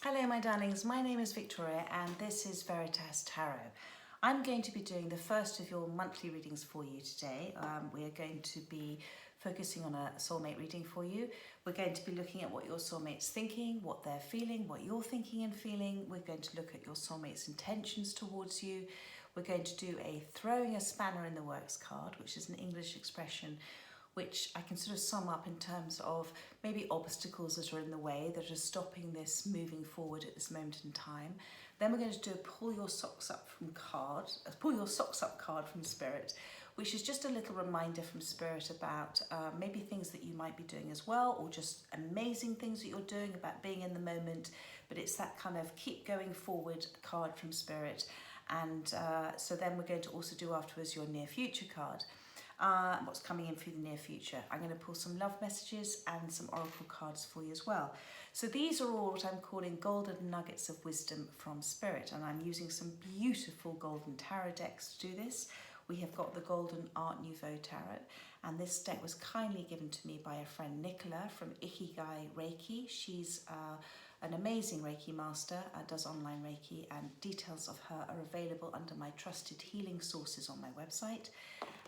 Hello my darlings, my name is Victoria and this is Veritas Tarot. I'm going to be doing the first of your monthly readings for you today. We are going to be focusing on a soulmate reading for you. We're going to be looking at what your soulmate's thinking, what they're feeling, what you're thinking and feeling. We're going to look at your soulmate's intentions towards you. We're going to do a throwing a spanner in the works card, which is an English expression which I can sort of sum up in terms of maybe obstacles that are in the way that are stopping this moving forward at this moment in time. Then we're going to do a pull your socks up card from Spirit, which is just a little reminder from Spirit about maybe things that you might be doing as well, or just amazing things that you're doing, about being in the moment. But it's that kind of keep going forward card from Spirit. And so then we're going to also do afterwards your near future card. What's coming in for the near future. I'm going to pull some love messages and some oracle cards for you as well. So these are all what I'm calling golden nuggets of wisdom from Spirit, and I'm using some beautiful golden tarot decks to do this. We have got the golden Art Nouveau tarot, and this deck was kindly given to me by a friend Nicola from Ikigai Reiki. She's an amazing Reiki master, does online Reiki, and details of her are available under my trusted healing sources on my website.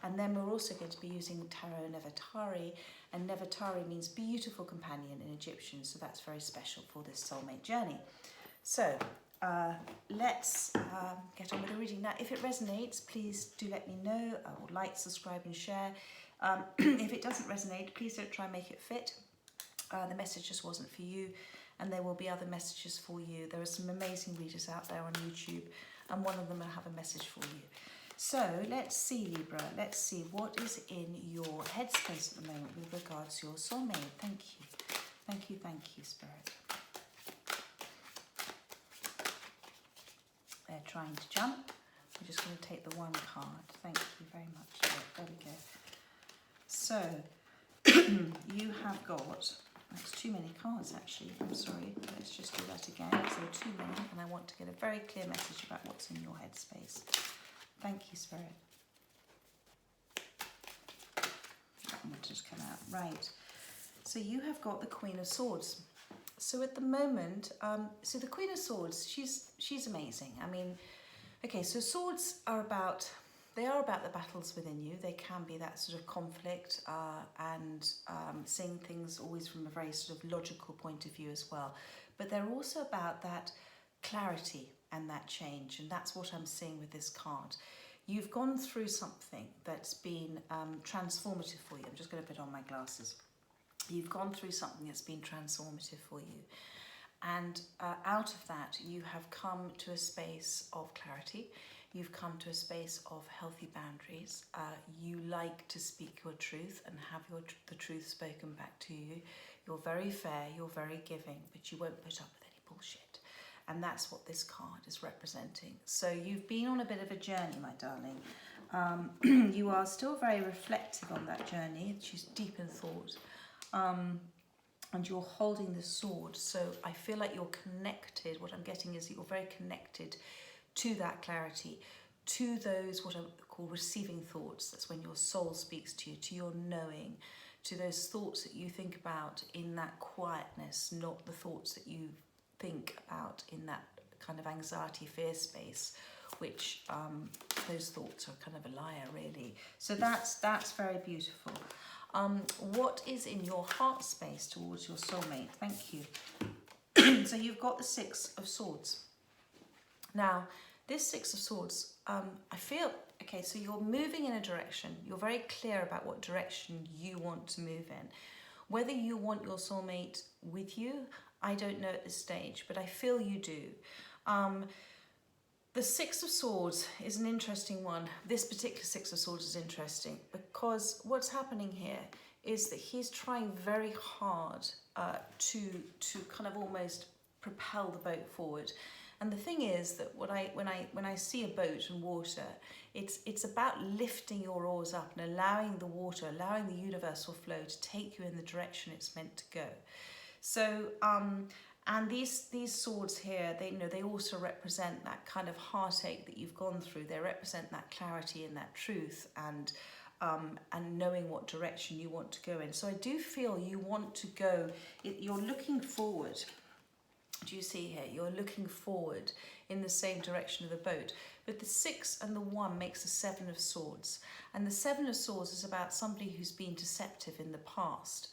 And then we're also going to be using Tarot Nefertari, and Nefertari means beautiful companion in Egyptian, so that's very special for this soulmate journey. So let's get on with the reading. Now, if it resonates, please do let me know, or like, subscribe and share. If it doesn't resonate, please don't try and make it fit. The message just wasn't for you, and there will be other messages for you. There are some amazing readers out there on YouTube, and one of them will have a message for you. So let's see, Libra, let's see what is in your headspace at the moment with regards to your soulmate. Thank you. Thank you, Spirit. They're trying to jump. We're just going to take the one card. Thank you very much. There we go. So you have got, that's too many cards actually, I'm sorry. Let's just do that again. So too many, and I want to get a very clear message about what's in your headspace. Thank you, Spirit. That one will just come out. Right. So you have got the Queen of Swords. So at the moment, so the Queen of Swords, she's amazing. I mean, okay, so swords are about, they are about the battles within you. They can be that sort of conflict and seeing things always from a very sort of logical point of view as well. But they're also about that clarity and that change, and that's what I'm seeing with this card. You've gone through something that's been transformative for you. I'm just going to put on my glasses. You've gone through something that's been transformative for you, and out of that you have come to a space of clarity. You've come to a space of healthy boundaries. You like to speak your truth and have the truth spoken back to you. You're very fair, you're very giving, but you won't put up with any bullshit. And that's what this card is representing. So you've been on a bit of a journey, my darling. You are still very reflective on that journey. She's deep in thought. And you're holding the sword. So I feel like you're connected. What I'm getting is that you're very connected to that clarity, to those what I call receiving thoughts. That's when your soul speaks to you, to your knowing, to those thoughts that you think about in that quietness, not the thoughts that you think about in that kind of anxiety, fear space, which those thoughts are kind of a liar, really. So that's very beautiful. What is in your heart space towards your soulmate? Thank you. So you've got the Six of Swords. Now, this Six of Swords, I feel, okay, so you're moving in a direction. You're very clear about what direction you want to move in. Whether you want your soulmate with you, I don't know at this stage, but I feel you do. The Six of Swords is an interesting one. This particular Six of Swords is interesting because what's happening here is that he's trying very hard to kind of almost propel the boat forward. And the thing is that when I see a boat and water, it's about lifting your oars up and allowing the water, allowing the universal flow to take you in the direction it's meant to go. So, and these swords here, they also represent that kind of heartache that you've gone through. They represent that clarity and that truth, and knowing what direction you want to go in. So I do feel you want to go. You're looking forward. Do you see here? You're looking forward in the same direction of the boat. But the 6 and the 1 makes the 7 of Swords. And the 7 of Swords is about somebody who's been deceptive in the past.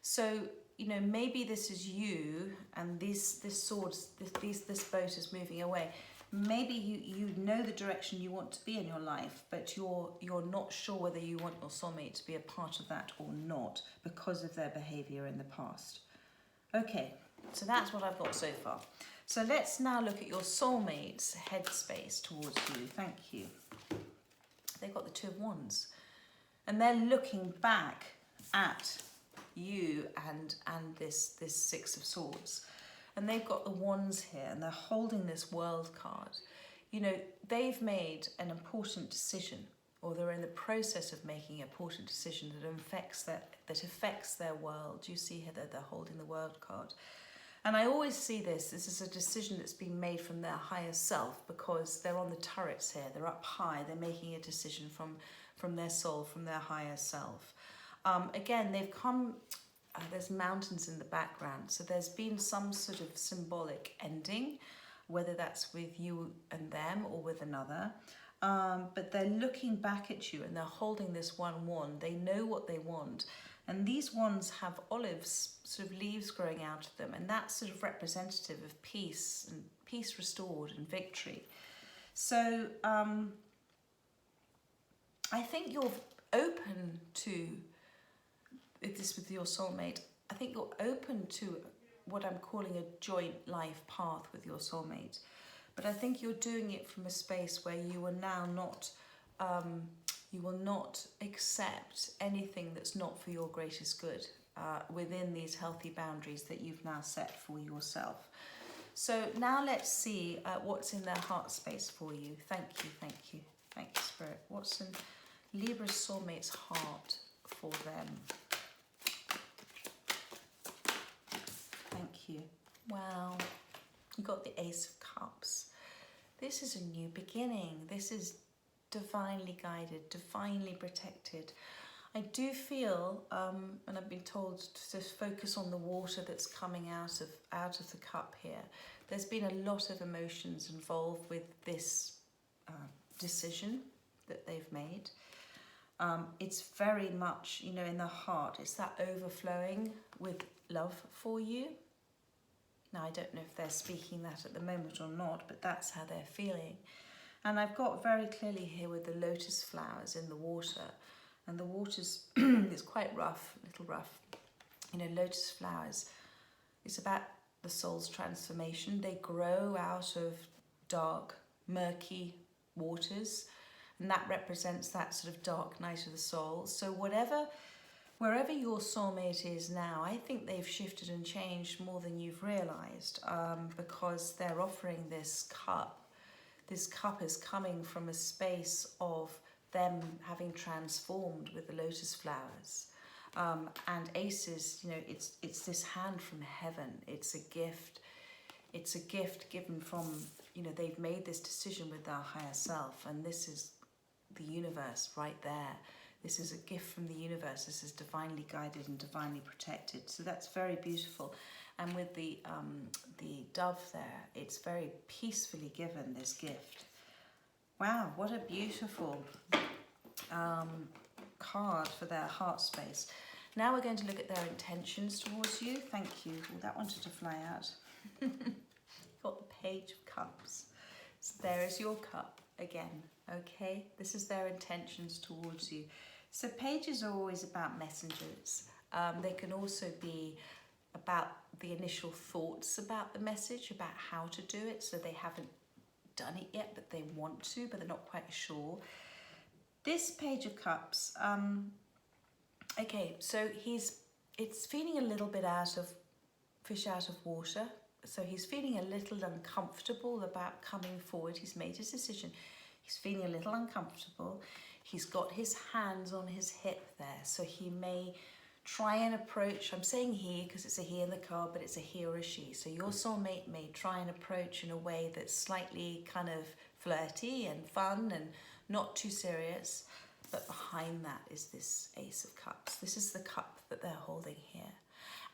So, you know, maybe this is you and this boat is moving away. Maybe you know the direction you want to be in your life, but you're not sure whether you want your soulmate to be a part of that or not because of their behaviour in the past. Okay, so that's what I've got so far. So let's now look at your soulmate's headspace towards you. Thank you. They've got the 2 of Wands. And they're looking back at you and this 6 of Swords. And they've got the Wands here and they're holding this World card. You know, they've made an important decision, or they're in the process of making an important decision that affects their world. You see here that they're holding the World card. And I always see this is a decision that's been made from their higher self, because they're on the turrets here, they're up high, they're making a decision from their soul, from their higher self. Again, they've come, there's mountains in the background, so there's been some sort of symbolic ending, whether that's with you and them or with another. But they're looking back at you and they're holding this 1 wand. They know what they want. And these wands have olives, sort of leaves growing out of them. And that's sort of representative of peace and peace restored and victory. So I think you're open to this with your soulmate. I think you're open to what I'm calling a joint life path with your soulmate. But I think you're doing it from a space where you are now not, you will not accept anything that's not for your greatest good within these healthy boundaries that you've now set for yourself. So now let's see what's in their heart space for you. Thank you, thank you, thank you, Spirit. What's in Libra's soulmate's heart for them? Thank you. Wow. You got the Ace of Cups. This is a new beginning. This is divinely guided, divinely protected. I do feel, and I've been told to focus on the water that's coming out of the cup here. There's been a lot of emotions involved with this decision that they've made. It's very much, you know, in the heart. It's that overflowing with love for you. Now, I don't know if they're speaking that at the moment or not, but that's how they're feeling. And I've got very clearly here with the lotus flowers in the water. And the water's it's quite rough, a little rough. You know, lotus flowers, it's about the soul's transformation. They grow out of dark, murky waters. And that represents that sort of dark night of the soul. So wherever your soulmate is now, I think they've shifted and changed more than you've realised, because they're offering this cup. This cup is coming from a space of them having transformed with the lotus flowers. And aces, you know, it's this hand from heaven. It's a gift. It's a gift given from, you know, they've made this decision with their higher self, and this is the universe right there. This is a gift from the universe. This is divinely guided and divinely protected. So that's very beautiful. And with the dove there, it's very peacefully given, this gift. Wow, what a beautiful card for their heart space. Now we're going to look at their intentions towards you. Thank you. Oh, that wanted to fly out. Got the Page of Cups. So there is your cup again, okay? This is their intentions towards you. So pages are always about messengers. They can also be about the initial thoughts about the message, about how to do it. So they haven't done it yet, but they want to, but they're not quite sure. This Page of Cups, okay, so it's feeling a little bit out of fish out of water. So he's feeling a little uncomfortable about coming forward. He's made his decision. He's feeling a little uncomfortable. He's got his hands on his hip there. So he may try and approach, I'm saying he because it's a he in the card, but it's a he or a she. So your soulmate may try and approach in a way that's slightly kind of flirty and fun and not too serious. But behind that is this Ace of Cups. This is the cup that they're holding here.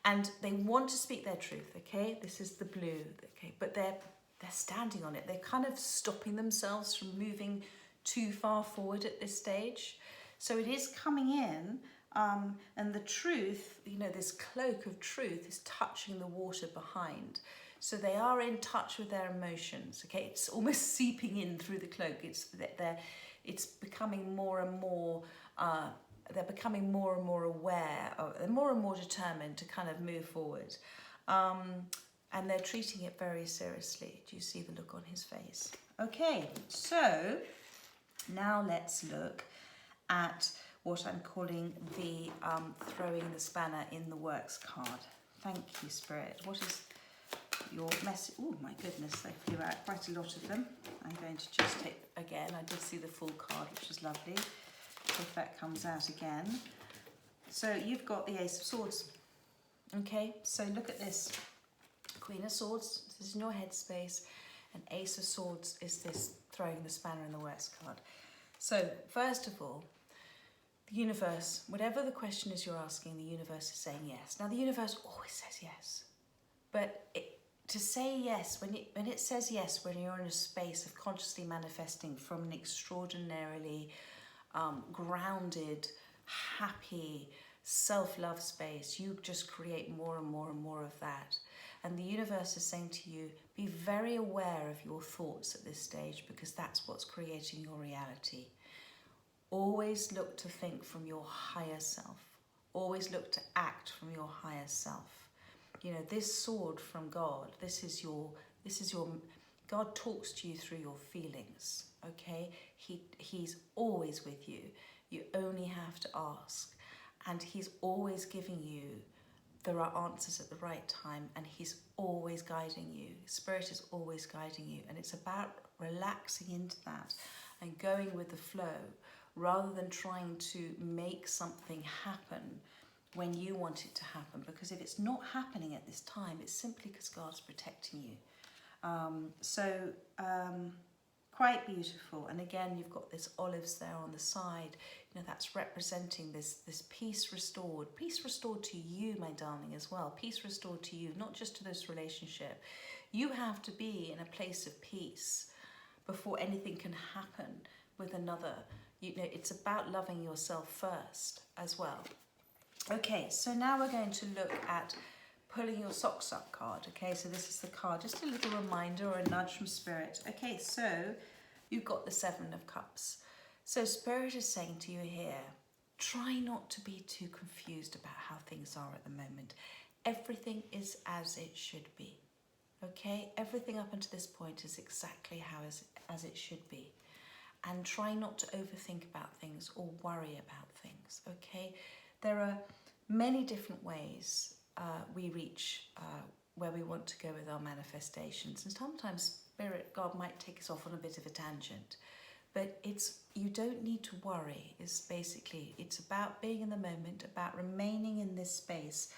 And they want to speak their truth, okay? This is the blue, okay? But they're standing on it. They're kind of stopping themselves from moving too far forward at this stage. So it is coming in, and the truth, you know, this cloak of truth is touching the water behind. So they are in touch with their emotions, okay? It's almost seeping in through the cloak. It's becoming more and more, they're becoming more and more aware, they're more and more determined to kind of move forward. And they're treating it very seriously. Do you see the look on his face? Okay, so now let's look at what I'm calling the throwing the spanner in the works card. Thank you, Spirit. What is your message? Oh my goodness, they flew out quite a lot of them. I'm going to just take, again, I did see the full card, which is lovely, if that comes out again. So you've got the Ace of Swords. Okay, so look at this. Queen of Swords, this is in your headspace, and Ace of Swords is this throwing the spanner in the works card. So first of all, the universe, whatever the question is you're asking, the universe is saying yes. Now the universe always says yes, but to say yes, when it says yes, when you're in a space of consciously manifesting from an extraordinarily grounded, happy, self-love space, you just create more and more and more of that. And the universe is saying to you, be very aware of your thoughts at this stage, because that's what's creating your reality. Always look to think from your higher self. Always look to act from your higher self. You know, this sword from God, this is your, God talks to you through your feelings, okay? He's always with you. You only have to ask. And he's always giving you, there are answers at the right time, and he's always guiding you. Spirit is always guiding you, and it's about relaxing into that and going with the flow rather than trying to make something happen when you want it to happen, because if it's not happening at this time, it's simply because God's protecting you. Quite beautiful. And again, you've got this olives there on the side. You know, that's representing this peace restored to you, my darling, as well. Peace restored to you, not just to this relationship. You have to be in a place of peace before anything can happen with another. You know, it's about loving yourself first as well. Okay, so now we're going to look at pulling your socks up card. Okay, so this is the card, just a little reminder or a nudge from Spirit. Okay, so you've got the Seven of Cups. So Spirit is saying to you here, try not to be too confused about how things are at the moment. Everything is as it should be. Okay, everything up until this point is exactly how as it should be. And try not to overthink about things or worry about things. Okay, there are many different ways we reach where we want to go with our manifestations, and sometimes Spirit, God might take us off on a bit of a tangent, but you don't need to worry. It's about being in the moment, about remaining in this space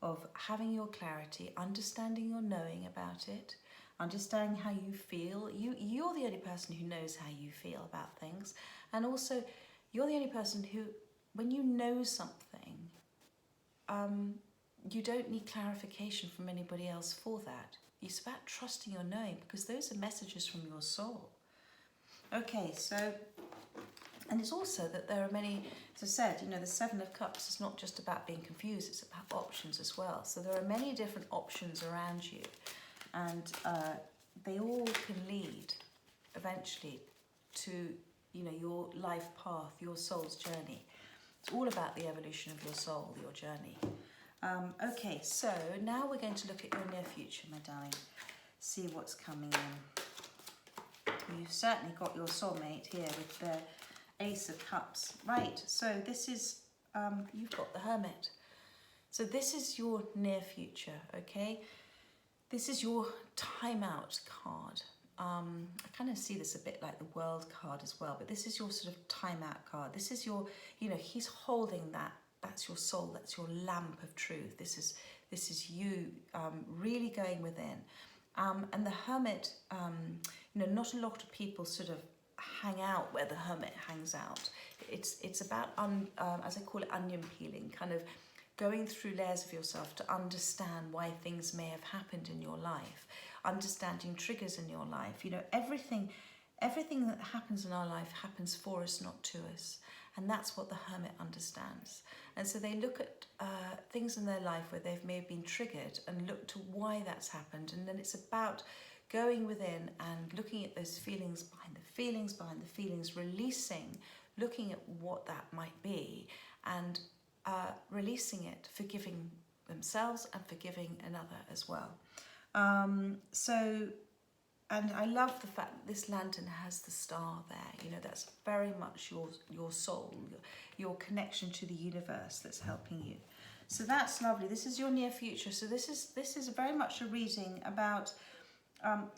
of having your clarity, understanding your knowing about it, understanding how you feel. You're the only person who knows how you feel about things, and also you're the only person who, when you know something, you don't need clarification from anybody else for that. It's about trusting your knowing, because those are messages from your soul. Okay, so, and it's also that there are many, as I said, you know, the Seven of Cups is not just about being confused, it's about options as well. So there are many different options around you, and they all can lead eventually to, you know, your life path, your soul's journey. It's all about the evolution of your soul, your journey. Okay, so now we're going to look at your near future, my darling. See what's coming in. You've certainly got your soulmate here with the Ace of Cups. Right, so this is, you've got the Hermit. So this is your near future, okay? This is your timeout card. I kind of see this a bit like the World card as well, but this is your sort of timeout card. This is your, you know, he's holding that. That's your soul. That's your lamp of truth. This is you really going within. And the Hermit, you know, not a lot of people sort of hang out where the Hermit hangs out. It's about, as I call it, onion peeling, kind of going through layers of yourself to understand why things may have happened in your life, understanding triggers in your life. You know, everything that happens in our life happens for us, not to us. And that's what the hermit understands. And so they look at things in their life where they've may have been triggered and look to why that's happened. And then it's about going within and looking at those feelings behind the feelings, releasing, looking at what that might be, and releasing it, forgiving themselves and forgiving another as well. And I love the fact that this lantern has the star there. You know, that's very much your soul, your connection to the universe that's helping you. So that's lovely. This is your near future. So this is very much a reading about,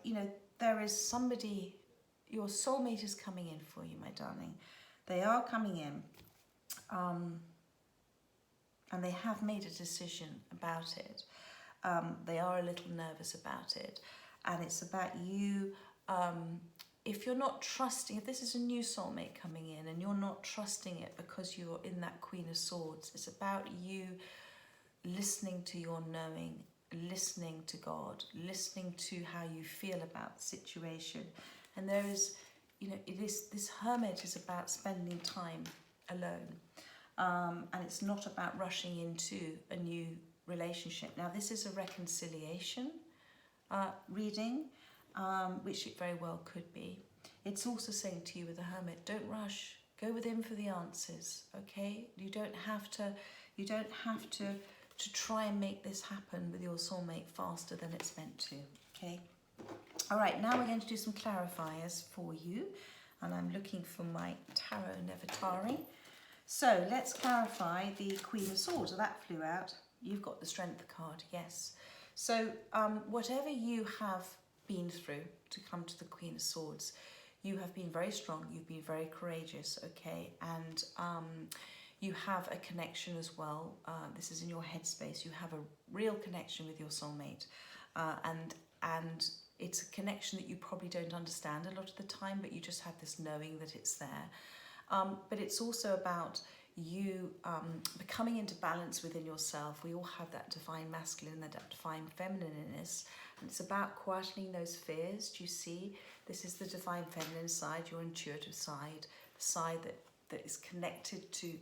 you know, there is somebody, your soulmate is coming in for you, my darling. They are coming in, and they have made a decision about it. They are a little nervous about it. And it's about you, if you're not trusting, if this is a new soulmate coming in and you're not trusting it because you're in that Queen of Swords, it's about you listening to your knowing, listening to God, listening to how you feel about the situation. And there is, you know, this hermit is about spending time alone. And it's not about rushing into a new relationship. Now, this is a reconciliation reading, which it very well could be. It's also saying to you with the hermit, don't rush, go within for the answers, okay? You don't have to try and make this happen with your soulmate faster than it's meant to, okay? All right, now we're going to do some clarifiers for you, and I'm looking for my Tarot Nefertari. So let's clarify the Queen of Swords. So that flew out. You've got the Strength card, yes. So whatever you have been through to come to the Queen of Swords, you have been very strong, you've been very courageous, okay? And you have a connection as well. This is in your headspace. You have a real connection with your soulmate. And it's a connection that you probably don't understand a lot of the time, but you just have this knowing that it's there. But it's also about you becoming into balance within yourself. We all have that divine masculine and that divine feminineness, and it's about quietening those fears. Do you see? This is the divine feminine side, your intuitive side, the side that is connected to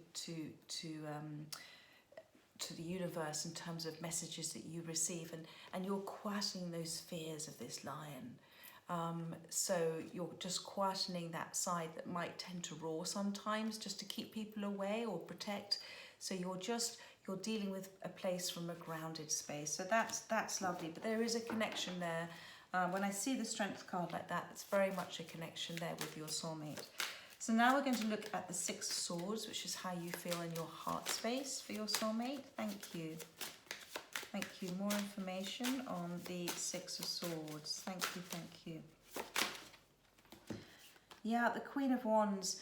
the universe in terms of messages that you receive, and you're quietening those fears of this lion. So you're just quietening that side that might tend to roar sometimes just to keep people away or protect. So you're dealing with a place from a grounded space. So that's lovely. But there is a connection there. When I see the Strength card like that, it's very much a connection there with your soulmate. So now we're going to look at the Six of Swords, which is how you feel in your heart space for your soulmate. Thank you. Thank you. More information on the Six of Swords. Thank you, thank you. Yeah, the Queen of Wands.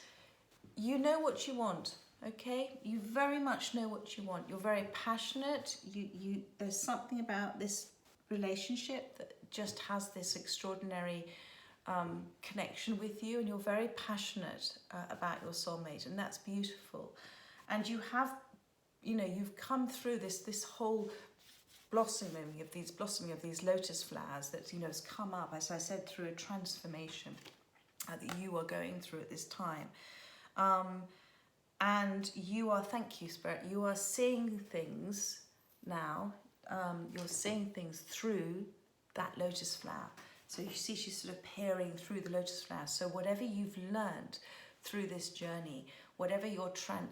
You know what you want, okay? You very much know what you want. You're very passionate. There's something about this relationship that just has this extraordinary connection with you, and you're very passionate about your soulmate, and that's beautiful. And you have, you know, you've come through this whole blossoming of these lotus flowers that, you know, has come up, as I said, through a transformation that you are going through at this time. And you are, thank you, Spirit, you are seeing things now. You're seeing things through that lotus flower. So you see she's sort of peering through the lotus flower. So whatever you've learned through this journey, whatever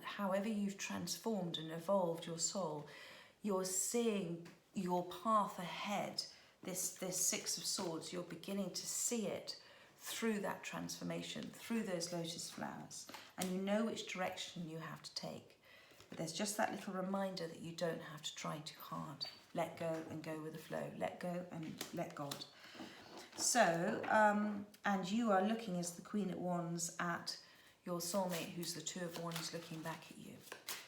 however you've transformed and evolved your soul, you're seeing your path ahead, this Six of Swords. You're beginning to see it through that transformation, through those lotus flowers, and you know which direction you have to take. But there's just that little reminder that you don't have to try too hard. Let go and go with the flow. Let go and let God. So, and you are looking as the Queen of Wands at your soulmate, who's the Two of Wands looking back at you.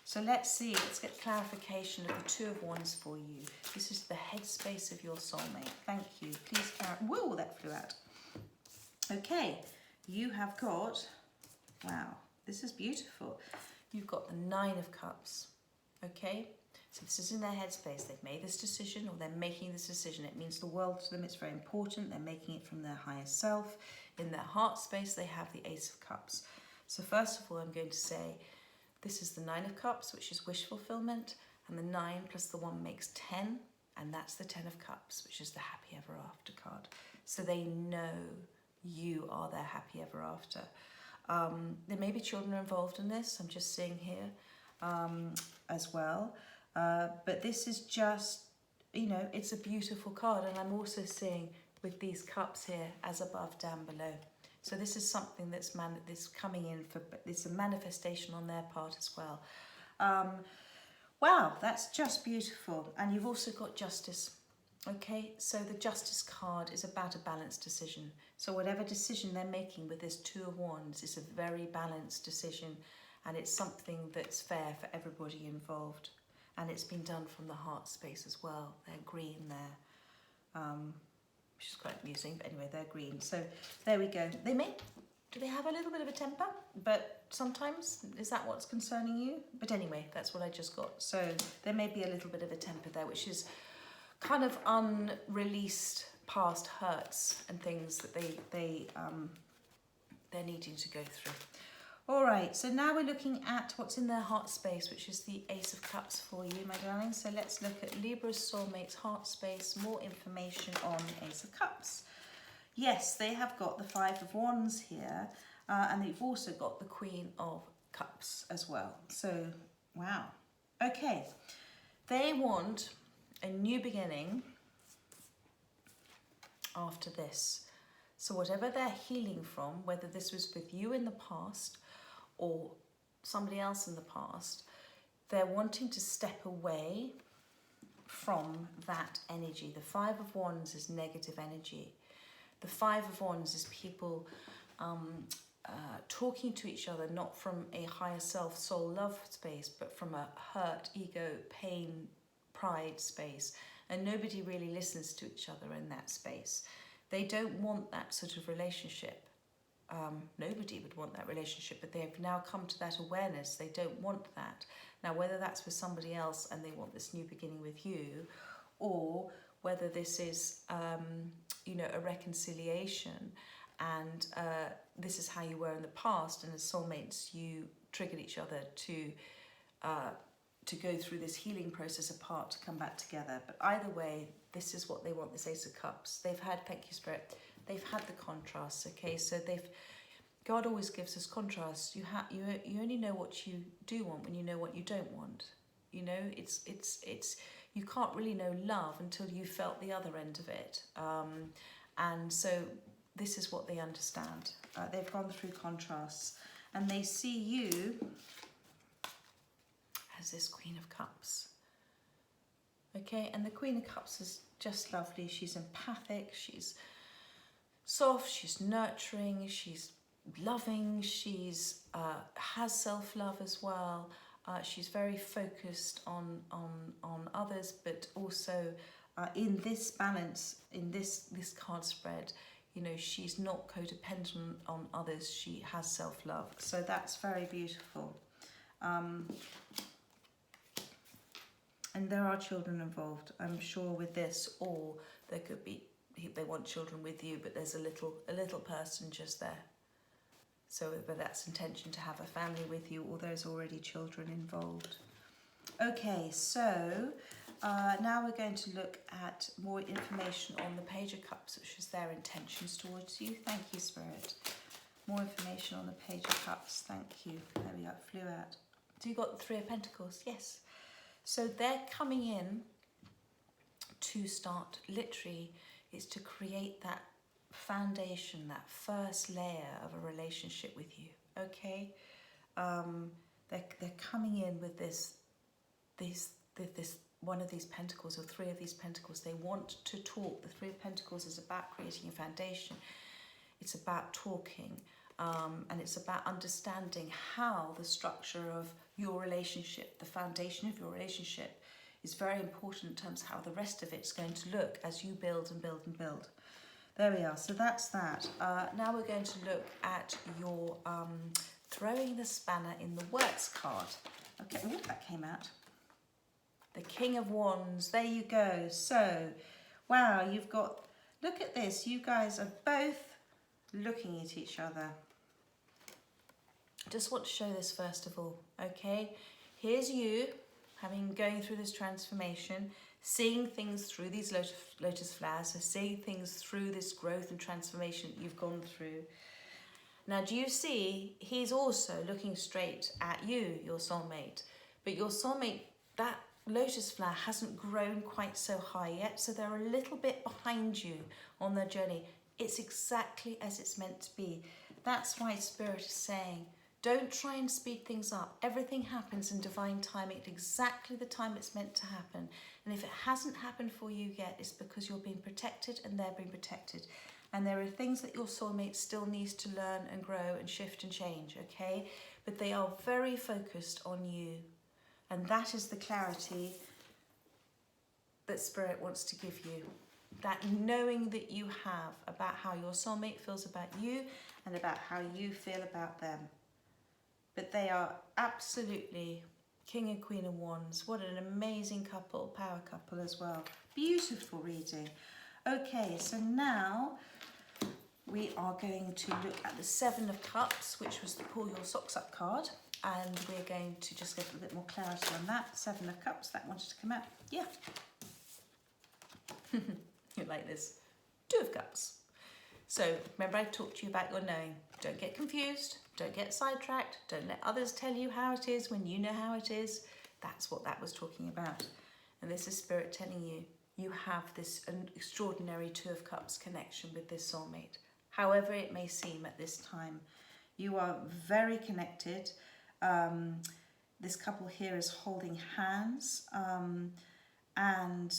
So let's get clarification of the Two of Wands for you. This is the headspace of your soulmate. Thank you. Please clarify. Whoa, that flew out. Okay, you have got, wow, this is beautiful. You've got the Nine of Cups, okay? So this is in their headspace. They've made this decision, or they're making this decision. It means the world to them. It's very important. They're making it from their higher self. In their heart space, they have the Ace of Cups. So first of all, I'm going to say this is the Nine of Cups, which is wish fulfillment. And the 9 plus the 1 makes 10. And that's the 10 of Cups, which is the happy ever after card. So they know you are their happy ever after. There may be children involved in this. I'm just seeing here as well. But this is just, you know, it's a beautiful card. And I'm also seeing with these cups here, as above, down below. So this is something that's coming in for, it's a manifestation on their part as well. Wow, that's just beautiful. And you've also got Justice. Okay, so the Justice card is about a balanced decision. So whatever decision they're making with this Two of Wands is a very balanced decision, and it's something that's fair for everybody involved. And it's been done from the heart space as well. They're green there, which is quite amusing, but anyway, they're green. So there we go. Do they have a little bit of a temper? But sometimes, is that what's concerning you? But anyway, that's what I just got. So there may be a little bit of a temper there, which is kind of unreleased past hurts and things that they're needing to go through. All right, so now we're looking at what's in their heart space, which is the Ace of Cups for you, my darling. So let's look at Libra's soulmate's heart space, more information on Ace of Cups. Yes, they have got the Five of Wands here, and they've also got the Queen of Cups as well. So, wow. Okay, they want a new beginning after this. So whatever they're healing from, whether this was with you in the past or somebody else in the past, they're wanting to step away from that energy. The Five of Wands is negative energy. The Five of Wands is people talking to each other, not from a higher self, soul, love space, but from a hurt, ego, pain, pride space. And nobody really listens to each other in that space. They don't want that sort of relationship. Nobody would want that relationship, but they've now come to that awareness. They don't want that. Now, whether that's with somebody else and they want this new beginning with you, or whether this is, you know, a reconciliation, and this is how you were in the past, and as soulmates, you triggered each other to go through this healing process apart to come back together. But either way, this is what they want, this Ace of Cups. They've had, thank you, Spirit, they've had the contrasts, okay? So God always gives us contrasts. You only know what you do want when you know what you don't want. You know, you can't really know love until you felt the other end of it. And so this is what they understand. They've gone through contrasts, and they see you as this Queen of Cups. Okay, and the Queen of Cups is just lovely. She's empathic, she's soft, she's nurturing, she's loving, she's has self-love as well. She's very focused on others, but also in this balance, in this card spread, you know, she's not codependent on others. She has self-love. So that's very beautiful. And there are children involved, I'm sure, with this, or there could be, they want children with you, but there's a little person just there. So whether that's intention to have a family with you, or there's already children involved. Okay, so now we're going to look at more information on the Page of Cups, which is their intentions towards you. Thank you, Spirit. More information on the Page of Cups. Thank you. There we go, it flew out. So you got the Three of Pentacles, yes. So they're coming in to start, literally, is to create that foundation, that first layer of a relationship with you, okay? They're coming in with this one of these pentacles, or three of these pentacles. They want to talk. The Three of Pentacles is about creating a foundation. It's about talking, and it's about understanding how the structure of your relationship, the foundation of your relationship, is very important in terms of how the rest of it's going to look as you build and build and build. There we are. So that's that. Now we're going to look at your throwing the spanner in the works card. Okay, oh, that came out. the King of Wands. There you go. So, wow, you've got, look at this. You guys are both looking at each other. I just want to show this first of all, okay? Here's you going through this transformation, seeing things through these lotus flowers, so seeing things through this growth and transformation that you've gone through. Now, do you see, he's also looking straight at you, your soulmate. But your soulmate, that lotus flower hasn't grown quite so high yet, so they're a little bit behind you on their journey. It's exactly as it's meant to be. That's why Spirit is saying, don't try and speed things up. Everything happens in divine timing at exactly the time it's meant to happen. And if it hasn't happened for you yet, it's because you're being protected and they're being protected. And there are things that your soulmate still needs to learn and grow and shift and change, okay? But they are very focused on you. And that is the clarity that Spirit wants to give you. That knowing that you have about how your soulmate feels about you and about how you feel about them. But they are absolutely King and Queen of Wands. What an amazing couple, power couple as well. Beautiful reading. Okay, so now we are going to look at the Seven of Cups, which was the Pull Your Socks Up card. And we're going to just get a bit more clarity on that. Seven of Cups, that wanted to come out. Yeah. You like this. Two of Cups. So remember I talked to you about your knowing. Don't get confused. Don't get sidetracked. Don't let others tell you how it is when you know how it is. That's what that was talking about. And this is Spirit telling you, you have this extraordinary Two of Cups connection with this soulmate. However it may seem at this time, you are very connected. This couple here is holding hands, and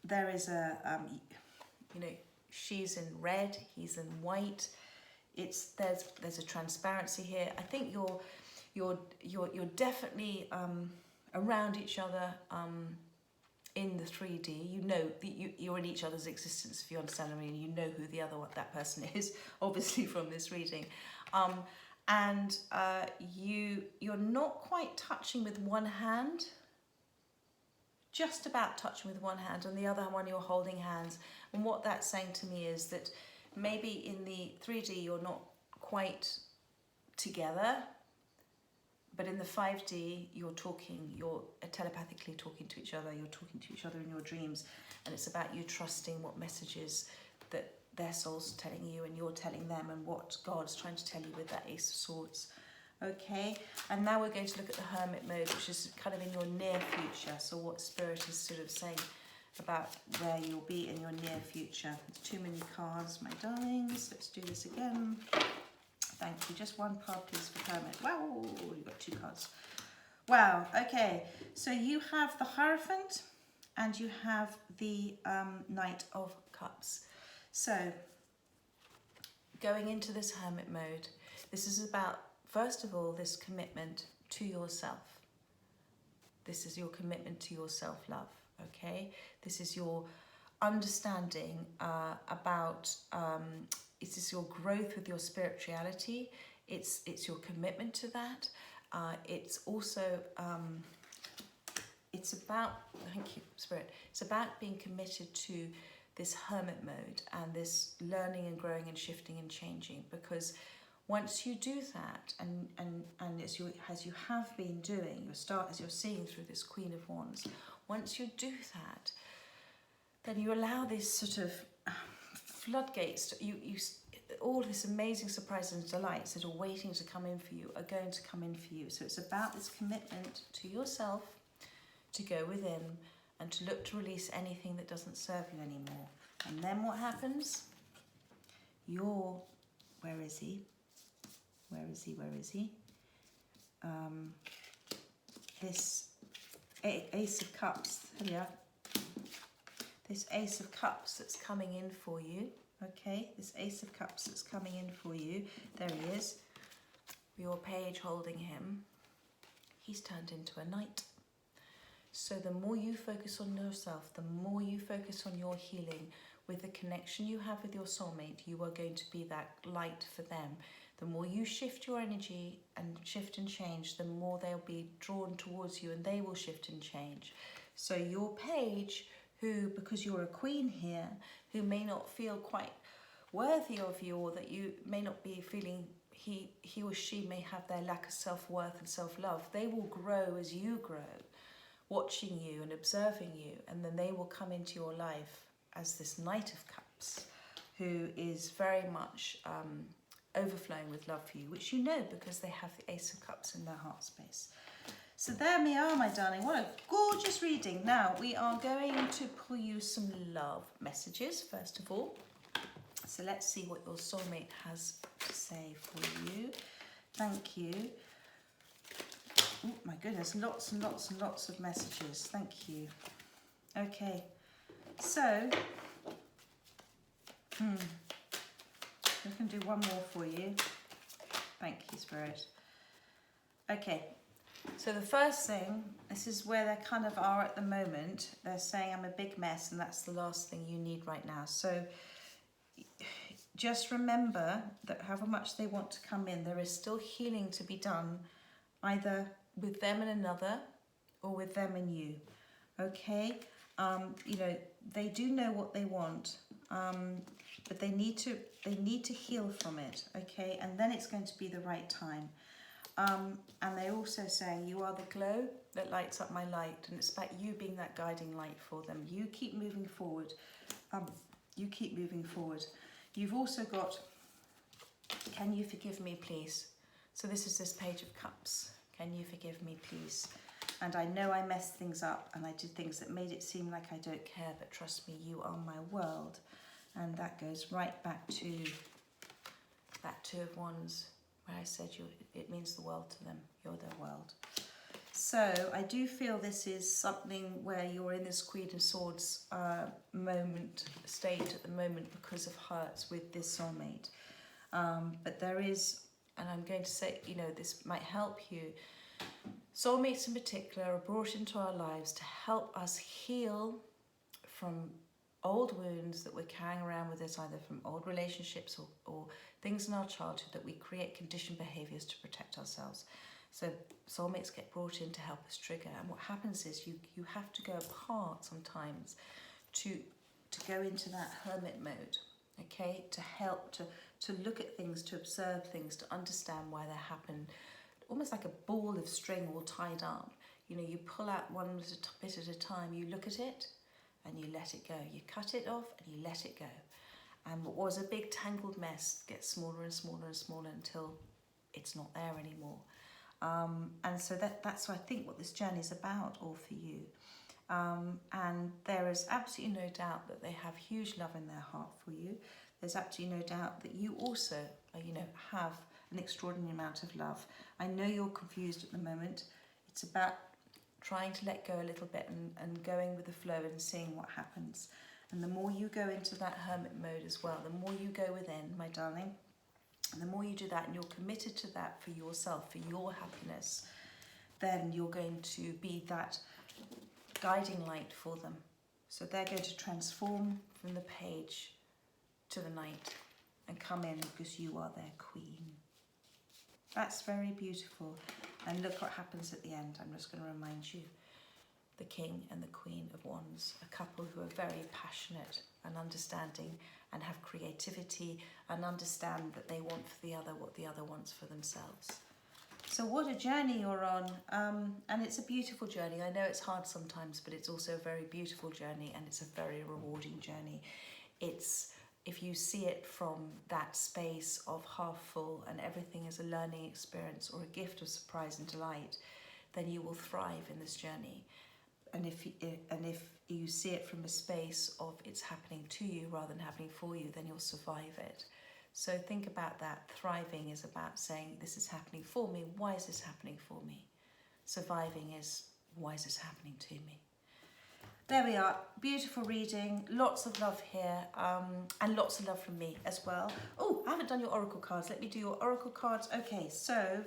there is a, you know, she's in red, he's in white. There's a transparency here. I think you're definitely around each other in the 3D. You know that you're in each other's existence, if you understand what I mean. You know who that person is, obviously from this reading. And you're not quite touching with one hand, just about touching with one hand, and the other one you're holding hands. And what that's saying to me is that maybe in the 3D you're not quite together, but in the 5D you're telepathically talking to each other, you're talking to each other in your dreams, and it's about you trusting what messages that their soul's telling you and you're telling them, and what God's trying to tell you with that Ace of Swords. Okay, and now we're going to look at the Hermit mode, which is kind of in your near future. So what Spirit is sort of saying about where you'll be in your near future. There's too many cards, my darlings. Let's do this again. Thank you. Just one card, please, for Hermit. Wow, you've got two cards. Wow, okay. So you have the Hierophant and you have the Knight of Cups. So going into this Hermit mode, this is about, first of all, this commitment to yourself. This is your commitment to your self-love, okay? This is your understanding about, this is your growth with your spirituality. It's your commitment to that. It's also, it's about, thank you, Spirit. It's about being committed to this hermit mode and this learning and growing and shifting and changing, because once you do that, and as you have been doing, as you're seeing through this Queen of Wands, once you do that, then you allow these sort of floodgates. All this amazing surprises and delights that are waiting to come in for you are going to come in for you. So it's about this commitment to yourself, to go within, and to look to release anything that doesn't serve you anymore. And then what happens? Where is he? Where is he? Where is he? This Ace of Cups, here. This Ace of Cups that's coming in for you, okay? This Ace of Cups that's coming in for you. There he is. Your page holding him. He's turned into a knight. So the more you focus on yourself, the more you focus on your healing with the connection you have with your soulmate, you are going to be that light for them. The more you shift your energy and shift and change, the more they'll be drawn towards you and they will shift and change. So your page, who, because you're a queen here, who may not feel quite worthy of you, or that you may not be feeling, he or she may have their lack of self-worth and self-love, they will grow as you grow, watching you and observing you, and then they will come into your life as this Knight of Cups, who is very much overflowing with love for you, which you know because they have the Ace of Cups in their heart space. So there we are, my darling. What a gorgeous reading. Now we are going to pull you some love messages first of all. So let's see what your soulmate has to say for you. Thank you. Oh my goodness, lots and lots and lots of messages. Thank you. Okay, so we can do one more for you. Thank you, Spirit. Okay, so the first thing, this is where they kind of are at the moment. They're saying, I'm a big mess, and that's the last thing you need right now. So just remember that however much they want to come in, there is still healing to be done, either with them and another, or with them and you. Okay, you know, they do know what they want, but they need to heal from it. Okay, and then it's going to be the right time. And they're also saying, you are the glow that lights up my light, and it's about you being that guiding light for them. You keep moving forward. You keep moving forward. You've also got, can you forgive me, please? So this is this Page of Cups. Can you forgive me, please? And I know I messed things up and I did things that made it seem like I don't care, but trust me, you are my world. And that goes right back to that Two of Wands, where I said it means the world to them. You're their world. So I do feel this is something where you're in this Queen of Swords state at the moment because of hurts with this soulmate. But there is, and I'm going to say, you know, this might help you. Soulmates in particular are brought into our lives to help us heal from old wounds that we're carrying around with us, either from old relationships or things in our childhood that we create conditioned behaviours to protect ourselves. So soulmates get brought in to help us trigger, and what happens is you have to go apart sometimes to go into that hermit mode, okay, to help to look at things, to observe things, to understand why they happen, almost like a ball of string all tied up. You know, you pull out one bit at a time, you look at it and you let it go. You cut it off and you let it go. And what was a big tangled mess gets smaller and smaller and smaller until it's not there anymore. And so that's, I think, what this journey is about, all for you. And there is absolutely no doubt that they have huge love in their heart for you. There's absolutely no doubt that you also, you know, have an extraordinary amount of love. I know you're confused at the moment. It's about trying to let go a little bit and going with the flow and seeing what happens. And the more you go into that hermit mode as well, the more you go within, my darling, and the more you do that and you're committed to that for yourself, for your happiness, then you're going to be that guiding light for them. So they're going to transform from the Page to the Knight and come in because you are their queen. That's very beautiful. And look what happens at the end. I'm just going to remind you. The King and the Queen of Wands, a couple who are very passionate and understanding and have creativity and understand that they want for the other what the other wants for themselves. So what a journey you're on, and it's a beautiful journey. I know it's hard sometimes, but it's also a very beautiful journey, and it's a very rewarding journey. It's, if you see it from that space of half full and everything is a learning experience or a gift of surprise and delight, then you will thrive in this journey. And if you see it from a space of it's happening to you rather than happening for you, then you'll survive it. So think about that. Thriving is about saying, this is happening for me. Why is this happening for me? Surviving is, why is this happening to me? There we are. Beautiful reading. Lots of love here. And lots of love from me as well. Oh, I haven't done your oracle cards. Let me do your oracle cards. Okay, so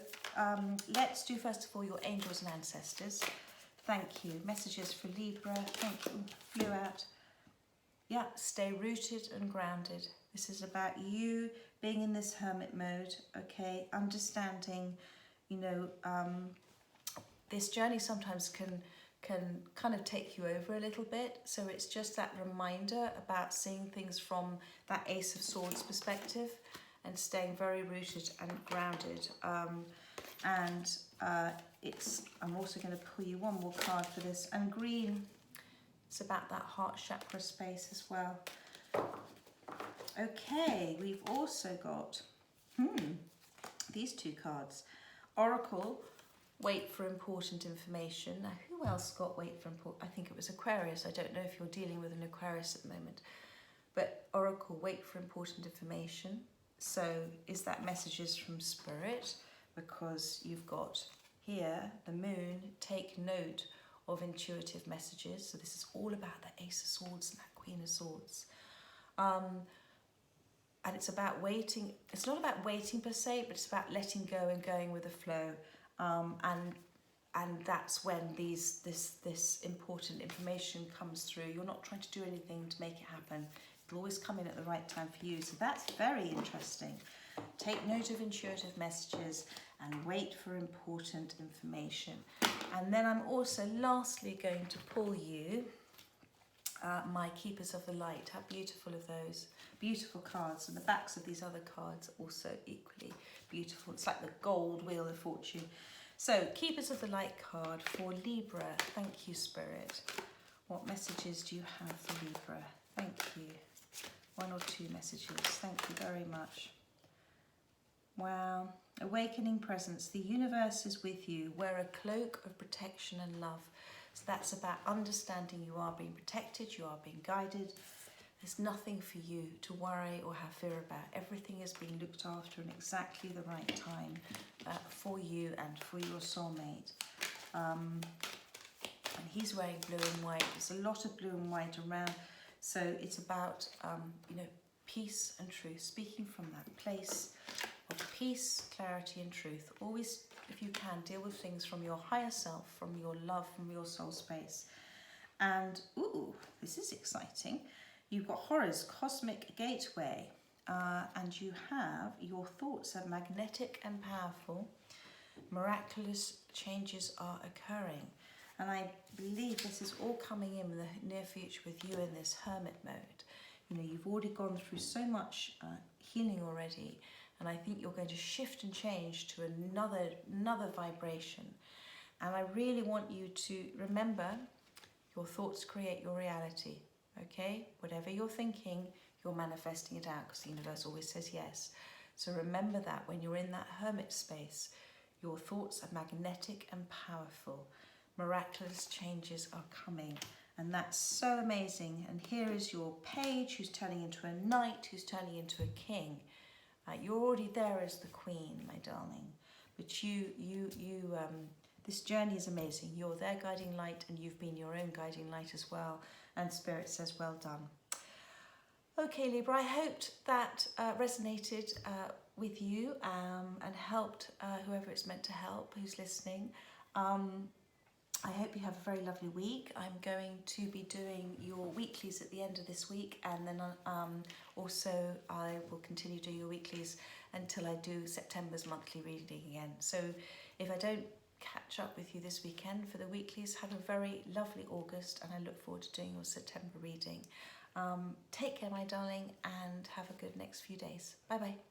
let's do first of all your angels and ancestors. Thank you. Messages for Libra. Thank you. Flew out. Yeah, stay rooted and grounded. This is about you being in this hermit mode, okay? Understanding, you know, this journey sometimes can kind of take you over a little bit. So it's just that reminder about seeing things from that Ace of Swords perspective and staying very rooted and grounded. I'm also going to pull you one more card for this. And green, it's about that heart chakra space as well. Okay, we've also got these two cards. Oracle, wait for important information. Now, who else got wait for important? I think it was Aquarius. I don't know if you're dealing with an Aquarius at the moment. But Oracle, wait for important information. So is that messages from Spirit? Because you've got here the Moon, take note of intuitive messages. So this is all about that Ace of Swords and that Queen of Swords. And it's about waiting. It's not about waiting per se, but it's about letting go and going with the flow. And that's when this important information comes through. You're not trying to do anything to make it happen. It'll always come in at the right time for you. So that's very interesting. Take note of intuitive messages and wait for important information. And then I'm also lastly going to pull you my Keepers of the Light. How beautiful are those? Beautiful cards. And the backs of these other cards are also equally beautiful. It's like the gold Wheel of Fortune. So, Keepers of the Light card for Libra. Thank you, Spirit. What messages do you have for Libra? Thank you. One or two messages. Thank you very much. Wow. Awakening presence. The universe is with you. Wear a cloak of protection and love. So that's about understanding you are being protected, you are being guided. There's nothing for you to worry or have fear about. Everything is being looked after in exactly the right time for you and for your soulmate. And he's wearing blue and white. There's a lot of blue and white around. So it's about, you know, peace and truth. Speaking from that place of peace, clarity and truth. Always, if you can, deal with things from your higher self, from your love, from your soul space. And, ooh, this is exciting. You've got Horus, Cosmic Gateway, and you have your thoughts are magnetic and powerful. Miraculous changes are occurring. And I believe this is all coming in the near future with you in this hermit mode. You know, you've already gone through so much healing already, and I think you're going to shift and change to another vibration. And I really want you to remember, your thoughts create your reality. Okay, whatever you're thinking, you're manifesting it out, because the universe always says yes. So remember that when you're in that hermit space, your thoughts are magnetic and powerful. Miraculous changes are coming, and that's so amazing. And here is your page who's turning into a knight, who's turning into a king. You're already there as the queen, my darling. But this journey is amazing. You're their guiding light, and you've been your own guiding light as well. And Spirit says, well done. Okay, Libra, I hoped that resonated with you and helped whoever it's meant to help, who's listening. I hope you have a very lovely week. I'm going to be doing your weeklies at the end of this week, and then also I will continue doing your weeklies until I do September's monthly reading again. So if I don't catch up with you this weekend for the weeklies, have a very lovely August, and I look forward to doing your September reading. Take care, my darling, and have a good next few days. Bye bye.